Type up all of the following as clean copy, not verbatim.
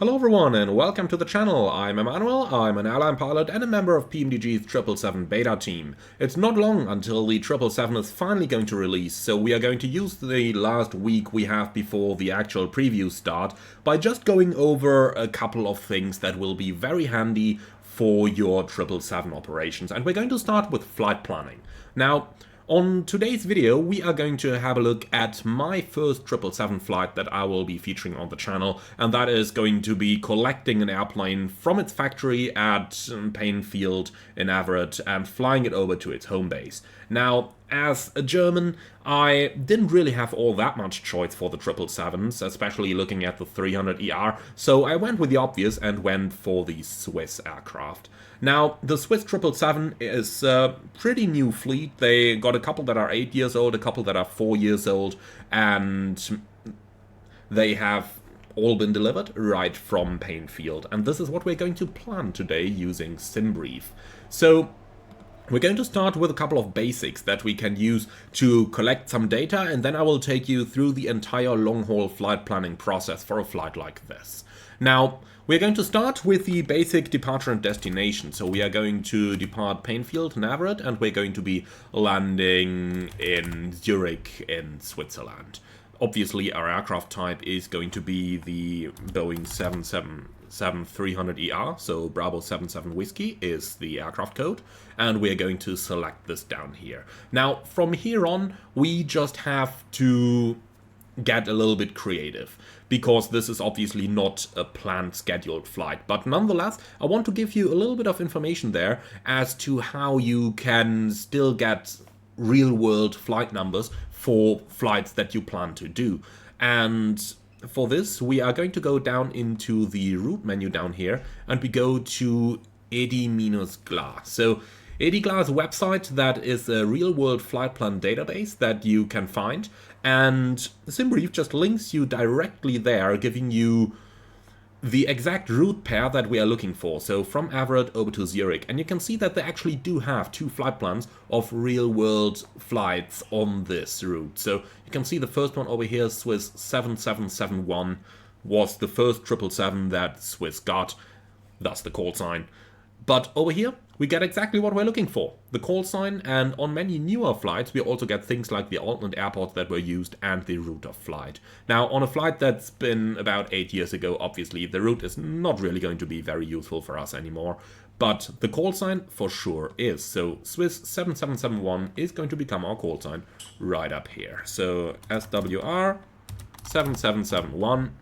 Hello everyone and welcome to the channel. I'm Emmanuel, I'm an airline pilot and a member of PMDG's 777 beta team. It's not long until the 777 is finally going to release, so we are going to use the last week we have before the actual preview start by just going over a couple of things that will be very handy for your 777 operations. And we're going to start with flight planning. Now, on today's video, we are going to have a look at my first 777 flight that I will be featuring on the channel, and that is going to be collecting an airplane from its factory at Painfield in Everett and flying it over to its home base. Now, as a German, I didn't really have all that much choice for the 777s, especially looking at the 300ER, so I went with the obvious and went for the Swiss aircraft. Now, the Swiss 777 is a pretty new fleet. They got a couple that are 8 years old, a couple that are 4 years old, and they have all been delivered right from Painfield. And this is what we're going to plan today using SimBrief. So, we're going to start with a couple of basics that we can use to collect some data, and then I will take you through the entire long-haul flight planning process for a flight like this. Now, we're going to start with the basic departure and destination. So we are going to depart Painfield in Everett, and we're going to be landing in Zurich in Switzerland. Obviously, our aircraft type is going to be the Boeing 777-300ER, so Bravo 77 Whiskey is the aircraft code, and we're going to select this down here. Now, from here on, we just have to get a little bit creative, because this is obviously not a planned scheduled flight. But nonetheless, I want to give you a little bit of information there as to how you can still get real-world flight numbers for flights that you plan to do. And for this, we are going to go down into the route menu down here, and we go to Edi-Gla. So Edi-Gla is a website that is a real-world flight plan database that you can find, and SimBrief just links you directly there, giving you the exact route pair that we are looking for, so from Everett over to Zurich. And you can see that they actually do have 2 flight plans of real-world flights on this route. So you can see the first one over here, Swiss 7771, was the first 777 that Swiss got, thus the call sign. But over here, we get exactly what we're looking for, the call sign, and on many newer flights we also get things like the alternate airports that were used and the route of flight. Now, on a flight that's been about 8 years ago, obviously the route is not really going to be very useful for us anymore, but the call sign for sure is. So Swiss 7771 is going to become our call sign right up here. So SWR 7771,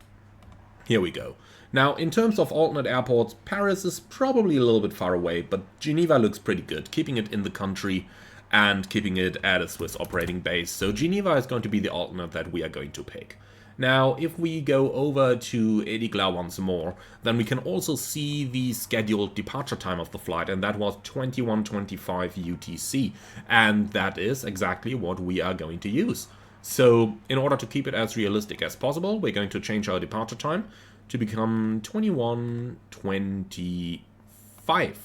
here we go. Now, in terms of alternate airports, Paris is probably a little bit far away, but Geneva looks pretty good, keeping it in the country and keeping it at a Swiss operating base. So Geneva is going to be the alternate that we are going to pick. Now, if we go over to Edi-Gla once more, then we can also see the scheduled departure time of the flight, and that was 21:25 UTC, and that is exactly what we are going to use. So, in order to keep it as realistic as possible, we're going to change our departure time to become 21:25.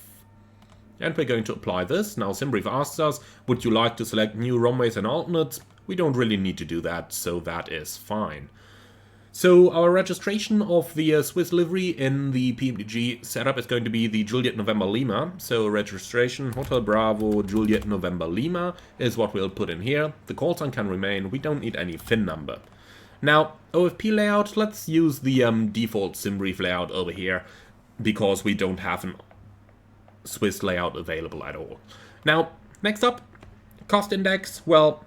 And we're going to apply this. Now SimBrief asks us, would you like to select new runways and alternates? We don't really need to do that, so that is fine. So our registration of the Swiss livery in the PMDG setup is going to be the Juliet November Lima. So registration Hotel Bravo Juliet November Lima is what we'll put in here. The call sign can remain, we don't need any FIN number. Now, OFP layout, let's use the default SimBrief layout over here, because we don't have a Swiss layout available at all. Now, next up, cost index. Well,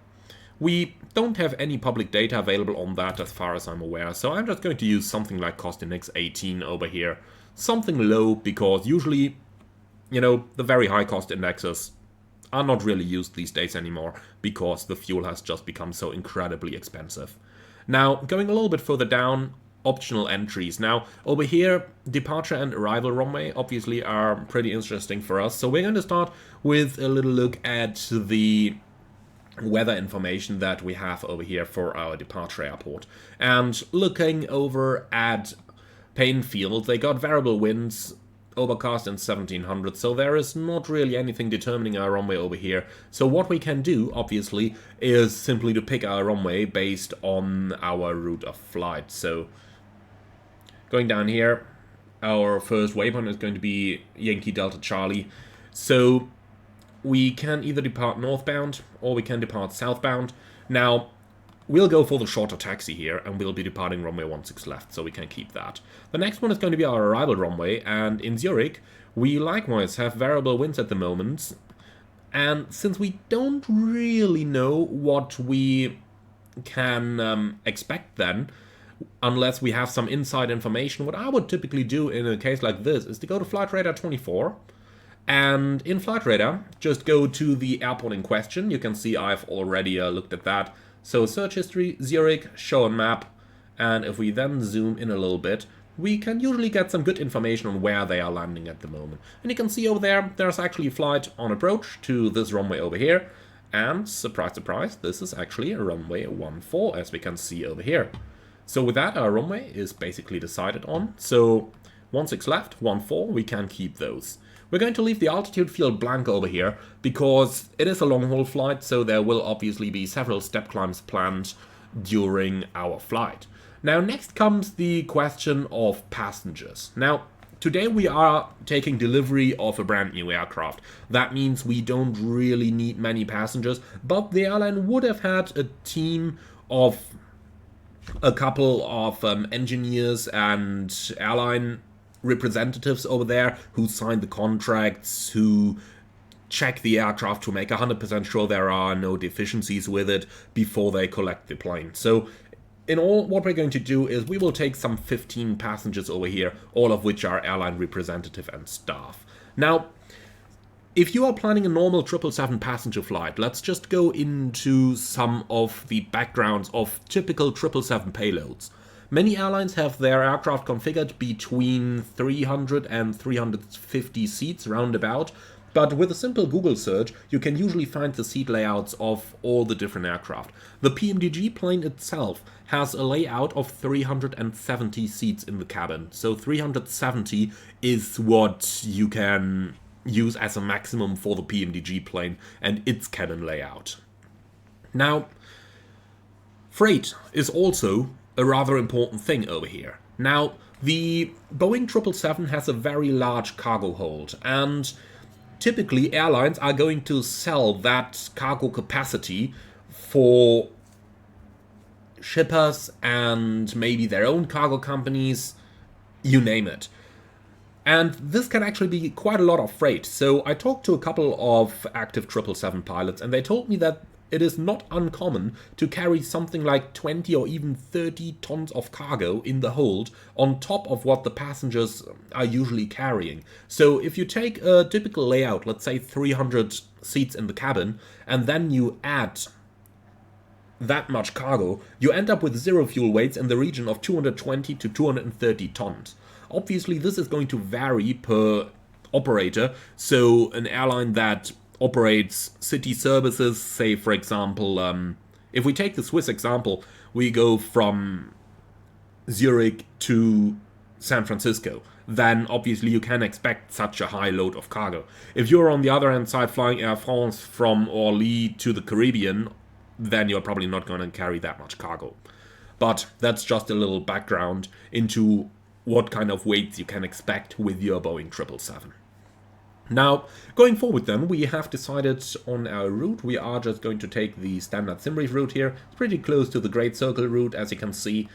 we don't have any public data available on that as far as I'm aware, so I'm just going to use something like cost index 18 over here. Something low, because usually, you know, the very high cost indexes are not really used these days anymore, because the fuel has just become so incredibly expensive. Now, going a little bit further down, optional entries. Now, over here, departure and arrival runway obviously are pretty interesting for us. So we're going to start with a little look at the weather information that we have over here for our departure airport. And looking over at Painfield, they got variable winds, overcast and 1700, so there is not really anything determining our runway over here. So what we can do, obviously, is simply to pick our runway based on our route of flight. So going down here, our first waypoint is going to be Yankee Delta Charlie. So we can either depart northbound or we can depart southbound. Now, we'll go for the shorter taxi here, and we'll be departing runway 16 left, so we can keep that. The next one is going to be our arrival runway, and in Zurich, we likewise have variable winds at the moment. And since we don't really know what we can expect then, unless we have some inside information, what I would typically do in a case like this is to go to Flight Radar 24, and in Flight Radar, just go to the airport in question. You can see I've already looked at that. So search history, Zurich, show on map, and if we then zoom in a little bit, we can usually get some good information on where they are landing at the moment. And you can see over there, there's actually a flight on approach to this runway over here. And surprise, surprise, this is actually a runway 14, as we can see over here. So with that, our runway is basically decided on. So 16 left, 14, we can keep those. We're going to leave the altitude field blank over here because it is a long-haul flight, so there will obviously be several step climbs planned during our flight. Now, next comes the question of passengers. Now, today we are taking delivery of a brand new aircraft. That means we don't really need many passengers, but the airline would have had a team of a couple of engineers and airline representatives over there who sign the contracts, who check the aircraft to make 100% sure there are no deficiencies with it before they collect the plane. So in all, what we're going to do is we will take some 15 passengers over here, all of which are airline representative and staff. Now, if you are planning a normal 777 passenger flight, let's just go into some of the backgrounds of typical 777 payloads. Many airlines have their aircraft configured between 300 and 350 seats roundabout, but with a simple Google search, you can usually find the seat layouts of all the different aircraft. The PMDG plane itself has a layout of 370 seats in the cabin, so 370 is what you can use as a maximum for the PMDG plane and its cabin layout. Now, freight is also a rather important thing over here. Now, the Boeing 777 has a very large cargo hold, and typically airlines are going to sell that cargo capacity for shippers and maybe their own cargo companies, you name it. And this can actually be quite a lot of freight. So I talked to a couple of active 777 pilots, and they told me that it is not uncommon to carry something like 20 or even 30 tons of cargo in the hold on top of what the passengers are usually carrying. So if you take a typical layout, let's say 300 seats in the cabin, and then you add that much cargo, you end up with zero fuel weights in the region of 220 to 230 tons. Obviously, this is going to vary per operator. So an airline that operates city services, say for example, if we take the Swiss example, we go from Zurich to San Francisco, then obviously you can expect such a high load of cargo. If you're on the other hand side flying Air France from Orly to the Caribbean, then you're probably not going to carry that much cargo. But that's just a little background into what kind of weights you can expect with your Boeing 777. Now, going forward then, we have decided on our route. We are just going to take the standard SimRief route here. It's pretty close to the Great Circle route, as you can see.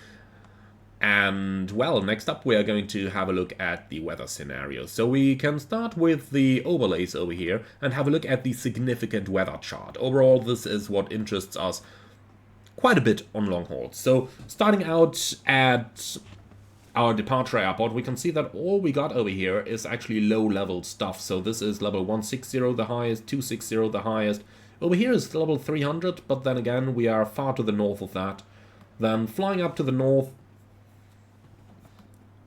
And, well, next up we are going to have a look at the weather scenario. So we can start with the overlays over here and have a look at the significant weather chart. Overall, this is what interests us quite a bit on long hauls. So, starting out at our departure airport, we can see that all we got over here is actually low-level stuff. So this is level 160 the highest, 260 the highest. Over here is level 300, but then again, we are far to the north of that. Then flying up to the north,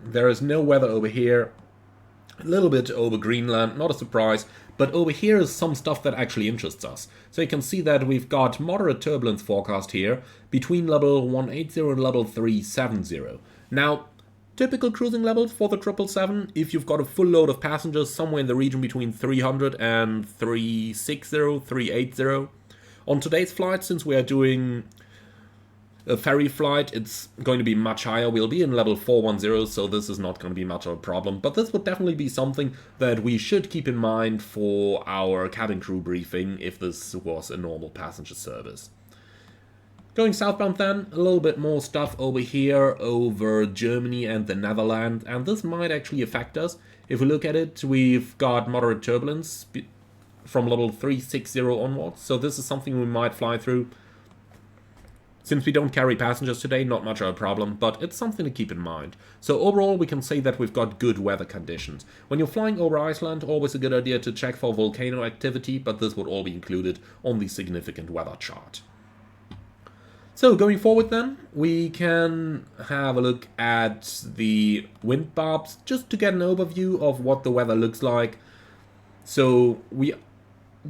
there is no weather over here. A little bit over Greenland, not a surprise. But over here is some stuff that actually interests us. So you can see that we've got moderate turbulence forecast here between level 180 and level 370. Now, typical cruising levels for the 777, if you've got a full load of passengers, somewhere in the region between 300 and 360, 380. On today's flight, since we are doing a ferry flight, it's going to be much higher. We'll be in level 410, so this is not going to be much of a problem. But this would definitely be something that we should keep in mind for our cabin crew briefing if this was a normal passenger service. Going southbound then, a little bit more stuff over here, over Germany and the Netherlands, and this might actually affect us. If we look at it, we've got moderate turbulence from level 360 onwards, so this is something we might fly through. Since we don't carry passengers today, not much of a problem, but it's something to keep in mind. So overall, we can say that we've got good weather conditions. When you're flying over Iceland, always a good idea to check for volcano activity, but this would all be included on the significant weather chart. So going forward then, we can have a look at the wind barbs just to get an overview of what the weather looks like. So we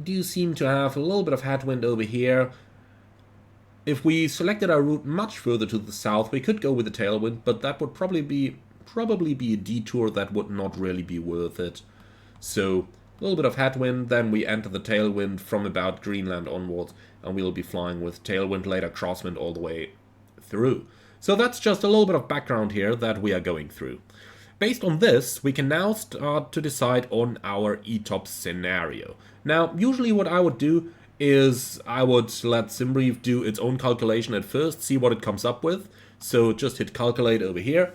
do seem to have a little bit of headwind over here. If we selected our route much further to the south, we could go with the tailwind, but that would probably be a detour that would not really be worth it. So a little bit of headwind, then we enter the tailwind from about Greenland onwards, and we'll be flying with tailwind, later crosswind all the way through. So that's just a little bit of background here that we are going through. Based on this, we can now start to decide on our ETOPS scenario. Now, usually what I would do is I would let SimBrief do its own calculation at first, see what it comes up with. So just hit calculate over here.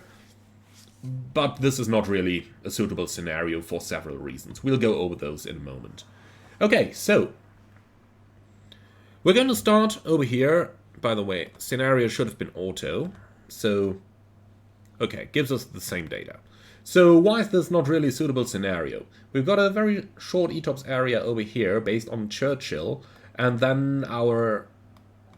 But this is not really a suitable scenario for several reasons. We'll go over those in a moment. Okay, so we're going to start over here. By the way, scenario should have been auto. So, okay, gives us the same data. So why is this not really a suitable scenario? We've got a very short ETOPS area over here based on Churchill, and then our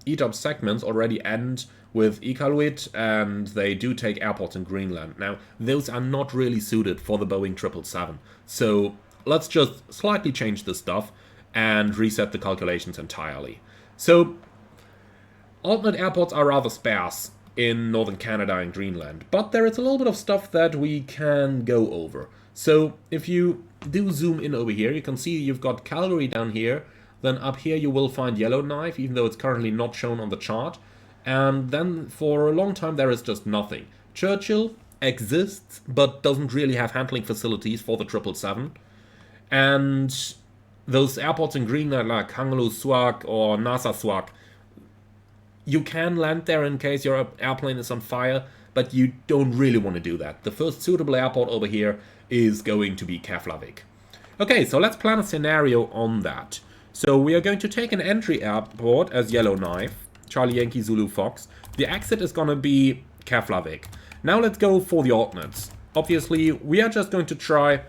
ETOPS segments already end with Iqaluit, and they do take airports in Greenland. Now, those are not really suited for the Boeing 777. So let's just slightly change this stuff and reset the calculations entirely. So alternate airports are rather sparse in northern Canada and Greenland, but there is a little bit of stuff that we can go over. So if you do zoom in over here, you can see you've got Calgary down here, then up here you will find Yellowknife, even though it's currently not shown on the chart, and then for a long time there is just nothing. Churchill exists, but doesn't really have handling facilities for the 777, and those airports in Greenland like Kangerlussuaq or Narsarsuaq, you can land there in case your airplane is on fire, but you don't really want to do that. The first suitable airport over here is going to be Keflavik. Okay, so let's plan a scenario on that. So we are going to take an entry airport as Yellowknife, Charlie Yankee Zulu Fox. The exit is going to be Keflavik. Now let's go for the alternates. Obviously, we are just going to try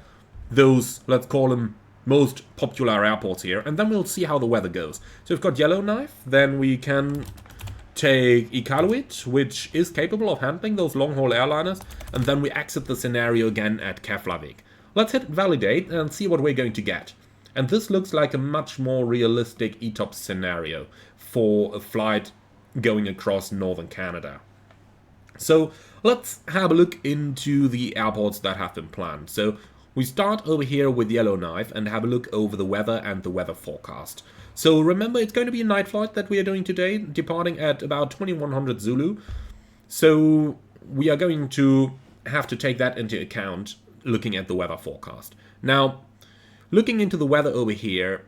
those, let's call them, most popular airports here, and then we'll see how the weather goes. So we've got Yellowknife, then we can take Iqaluit, which is capable of handling those long-haul airliners, and then we exit the scenario again at Keflavik. Let's hit validate and see what we're going to get. And this looks like a much more realistic ETOPS scenario for a flight going across northern Canada. So let's have a look into the airports that have been planned. So we start over here with Yellowknife and have a look over the weather and the weather forecast. So remember, it's going to be a night flight that we are doing today, departing at about 2100 Zulu. So we are going to have to take that into account looking at the weather forecast. Now, looking into the weather over here,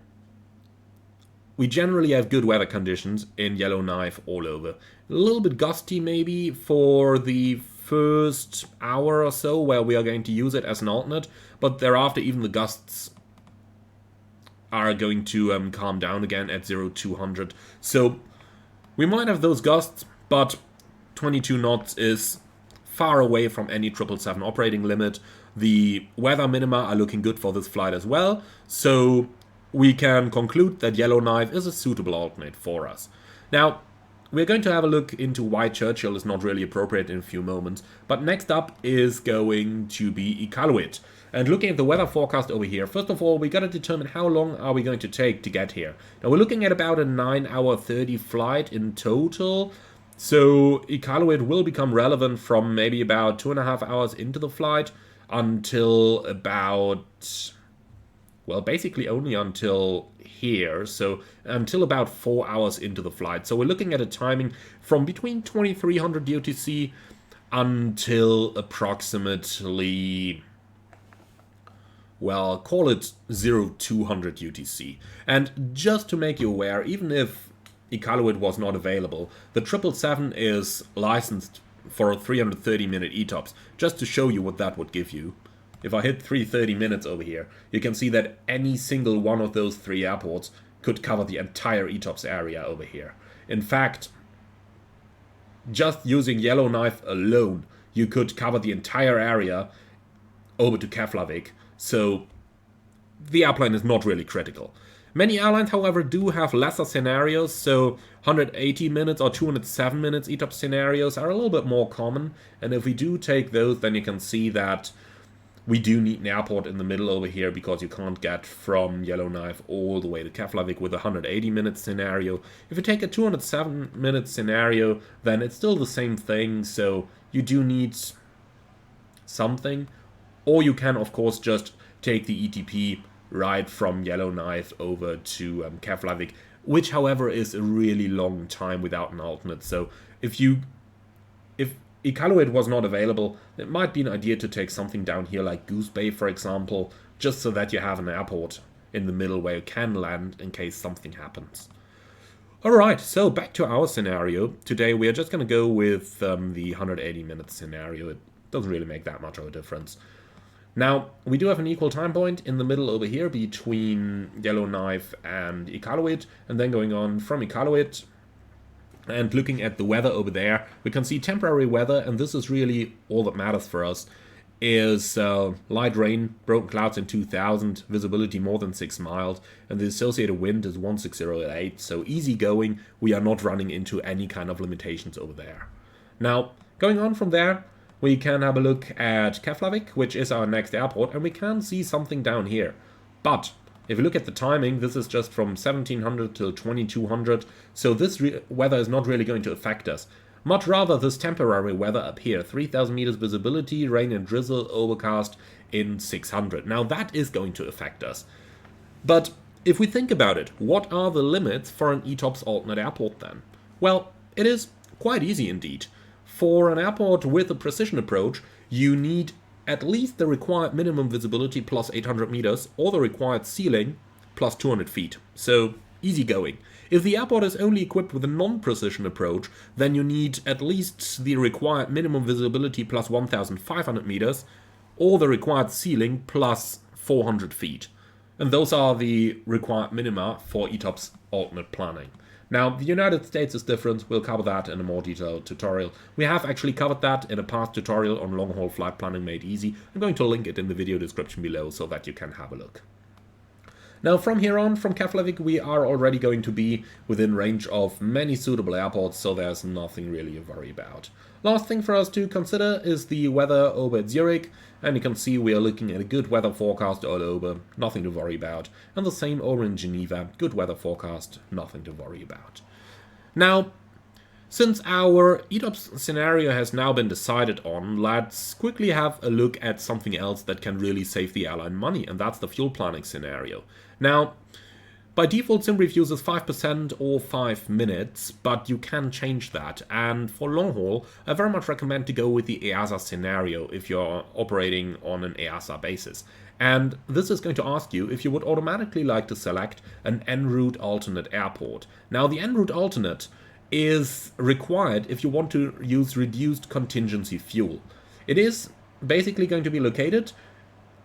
we generally have good weather conditions in Yellowknife all over. A little bit gusty maybe for the first hour or so where we are going to use it as an alternate, but thereafter even the gusts are going to calm down again at 0200. So we might have those gusts, but 22 knots is far away from any 777 operating limit. The weather minima are looking good for this flight as well, so we can conclude that Yellowknife is a suitable alternate for us. Now, we're going to have a look into why Churchill is not really appropriate in a few moments, but next up is going to be Iqaluit. And looking at the weather forecast over here, first of all, we got to determine how long are we going to take to get here. Now, we're looking at about a 9-hour 30 flight in total, so Iqaluit will become relevant from maybe about 2.5 hours into the flight until about, well, basically only until here, so until about 4 hours into the flight. So we're looking at a timing from between 2300 UTC until approximately, well, call it 0200 UTC. And just to make you aware, even if Iqaluit was not available, the 777 is licensed for 330 minute ETOPS, just to show you what that would give you. If I hit 330 minutes over here, you can see that any single one of those 3 airports could cover the entire ETOPS area over here. In fact, just using Yellowknife alone, you could cover the entire area over to Keflavik, so the airplane is not really critical. Many airlines, however, do have lesser scenarios, so 180 minutes or 207 minutes ETOPS scenarios are a little bit more common, and if we do take those, then you can see that we do need an airport in the middle over here, because you can't get from Yellowknife all the way to Keflavik with a 180 minute scenario. If you take a 207 minute scenario, then it's still the same thing, so you do need something. Or you can, of course, just take the ETP right from Yellowknife over to Keflavik, which, however, is a really long time without an alternate. So if Iqaluit was not available, it might be an idea to take something down here like Goose Bay, for example, just so that you have an airport in the middle where you can land in case something happens. Alright, so back to our scenario. Today we are just going to go with the 180 minute scenario. It doesn't really make that much of a difference. Now, we do have an equal time point in the middle over here between Yellowknife and Iqaluit, and then going on from Iqaluit and looking at the weather over there, we can see temporary weather, and this is really all that matters for us, is light rain, broken clouds in 2000, visibility more than 6 miles, and the associated wind is 160 so easy going. We are not running into any kind of limitations over there. Now, going on from there, we can have a look at Keflavik, which is our next airport, and we can see something down here. But if you look at the timing, this is just from 1700 till 2200, so this weather is not really going to affect us. Much rather this temporary weather up here, 3000 meters visibility, rain and drizzle, overcast in 600. Now that is going to affect us. But if we think about it, what are the limits for an ETOPS alternate airport then? Well, it is quite easy indeed. For an airport with a precision approach, you need at least the required minimum visibility plus 800 meters, or the required ceiling plus 200 feet. So, easy going. If the airport is only equipped with a non-precision approach, then you need at least the required minimum visibility plus 1,500 meters, or the required ceiling plus 400 feet. And those are the required minima for ETOPS alternate planning. Now, the United States is different. We'll cover that in a more detailed tutorial. We have actually covered that in a past tutorial on long-haul flight planning made easy. I'm going to link it in the video description below so that you can have a look. Now, from here on, from Keflavik, we are already going to be within range of many suitable airports, so there's nothing really to worry about. Last thing for us to consider is the weather over at Zurich, and you can see we are looking at a good weather forecast all over, nothing to worry about. And the same over in Geneva, good weather forecast, nothing to worry about. Now, since our ETOPS scenario has now been decided on, let's quickly have a look at something else that can really save the airline money, and that's the fuel planning scenario. Now, by default, SimBrief uses 5% or 5 minutes, but you can change that. And for long haul, I very much recommend to go with the EASA scenario if you're operating on an EASA basis. And this is going to ask you if you would automatically like to select an en route alternate airport. Now, the en route alternate is required if you want to use reduced contingency fuel. It is basically going to be located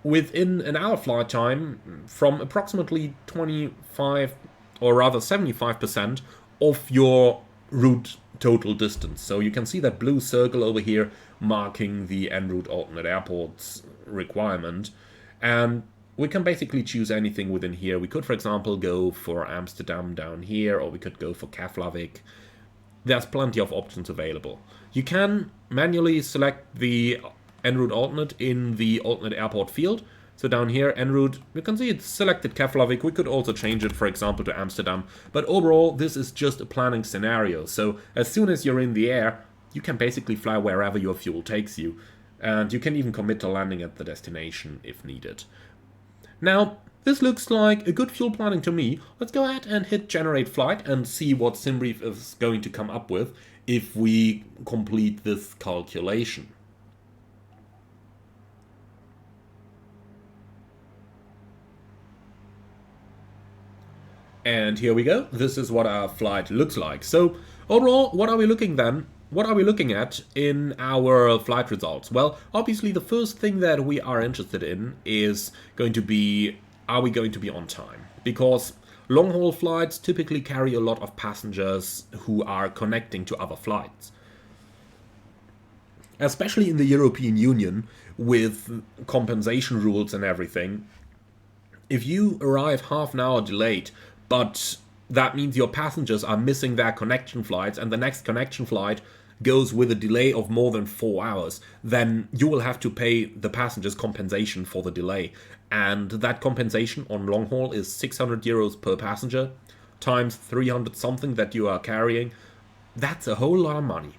within an hour flight time from approximately 25 or rather 75% of your route total distance. So you can see that blue circle over here marking the en route alternate airports requirement, and we can basically choose anything within here. We could, for example, go for Amsterdam down here, or we could go for Keflavik. There's plenty of options available. You can manually select the en route alternate in the alternate airport field. So down here, en route, you can see it's selected Keflavik. We could also change it, for example, to Amsterdam. But overall, this is just a planning scenario. So as soon as you're in the air, you can basically fly wherever your fuel takes you. And you can even commit to landing at the destination if needed. Now, this looks like a good fuel planning to me. Let's go ahead and hit generate flight and see what SimBrief is going to come up with if we complete this calculation. And here we go. This is what our flight looks like. So overall, what are we looking at in our flight results? Well, obviously the first thing that we are interested in is going to be, are we going to be on time? Because long-haul flights typically carry a lot of passengers who are connecting to other flights. Especially in the European Union with compensation rules and everything. If you arrive half an hour delayed, but that means your passengers are missing their connection flights and the next connection flight goes with a delay of more than 4 hours, then you will have to pay the passengers compensation for the delay. And that compensation on long haul is 600 euros per passenger times 300 something that you are carrying. That's a whole lot of money.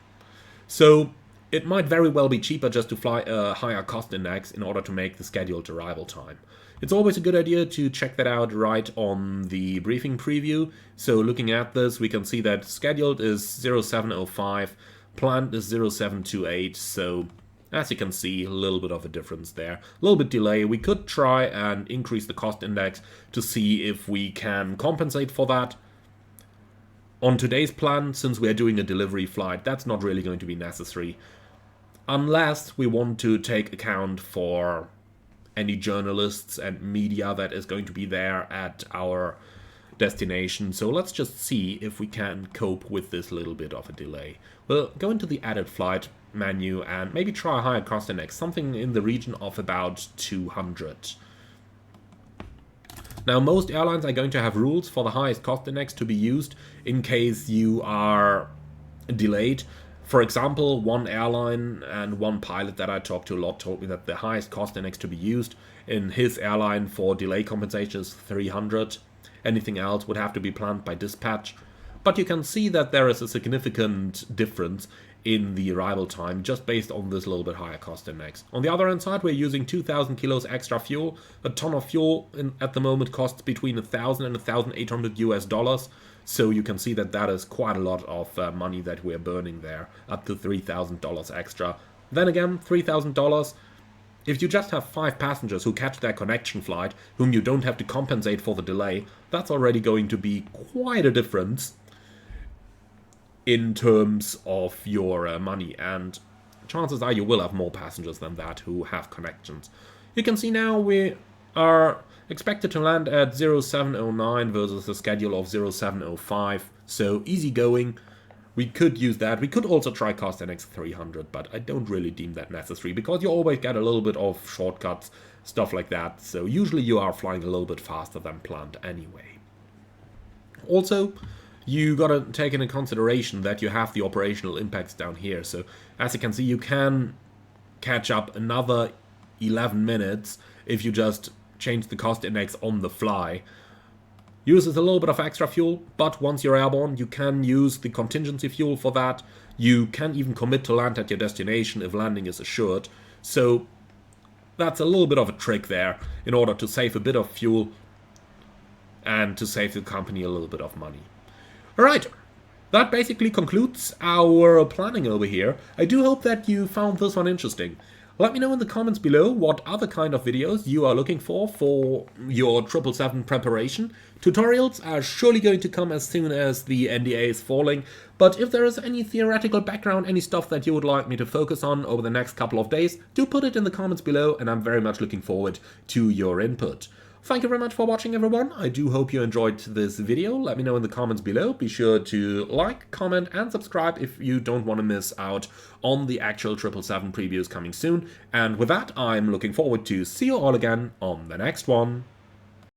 So it might very well be cheaper just to fly a higher cost index in order to make the scheduled arrival time. It's always a good idea to check that out right on the briefing preview. So looking at this, we can see that scheduled is 0705, planned is 0728. So as you can see, a little bit of a difference there. A little bit delay. We could try and increase the cost index to see if we can compensate for that. On today's plan, since we're doing a delivery flight, that's not really going to be necessary. Unless we want to take account for any journalists and media that is going to be there at our destination. So let's just see if we can cope with this little bit of a delay. We'll go into the added flight menu and maybe try a higher cost index, something in the region of about 200. Now, most airlines are going to have rules for the highest cost index to be used in case you are delayed. For example, one airline and one pilot that I talked to a lot told me that the highest cost index to be used in his airline for delay compensation is 300. Anything else would have to be planned by dispatch. But you can see that there is a significant difference in the arrival time just based on this little bit higher cost index. On the other hand side, we're using 2,000 kilos extra fuel. A ton of fuel at the moment costs between 1,000 and 1,800 US dollars. So you can see that that is quite a lot of money that we're burning there, up to $3,000 extra. Then again, $3,000, if you just have 5 passengers who catch their connection flight, whom you don't have to compensate for the delay, that's already going to be quite a difference in terms of your money. And chances are you will have more passengers than that who have connections. You can see now we are expected to land at 0709 versus a schedule of 0705, so easy going. We could use that. We could also try cost index 300, but I don't really deem that necessary because you always get a little bit of shortcuts, stuff like that. So usually you are flying a little bit faster than planned anyway. Also, you gotta take into consideration that you have the operational impacts down here. So as you can see, you can catch up another 11 minutes if you just change the cost index on the fly. Uses a little bit of extra fuel, but once you're airborne, you can use the contingency fuel for that. You can even commit to land at your destination if landing is assured. So that's a little bit of a trick there in order to save a bit of fuel and to save the company a little bit of money. Alright, that basically concludes our planning over here. I do hope that you found this one interesting. Let me know in the comments below what other kind of videos you are looking for your 777 preparation. Tutorials are surely going to come as soon as the NDA is falling, but if there is any theoretical background, any stuff that you would like me to focus on over the next couple of days, do put it in the comments below, and I'm very much looking forward to your input. Thank you very much for watching, everyone. I do hope you enjoyed this video. Let me know in the comments below. Be sure to like, comment, and subscribe if you don't want to miss out on the actual 777 previews coming soon. And with that, I'm looking forward to see you all again on the next one.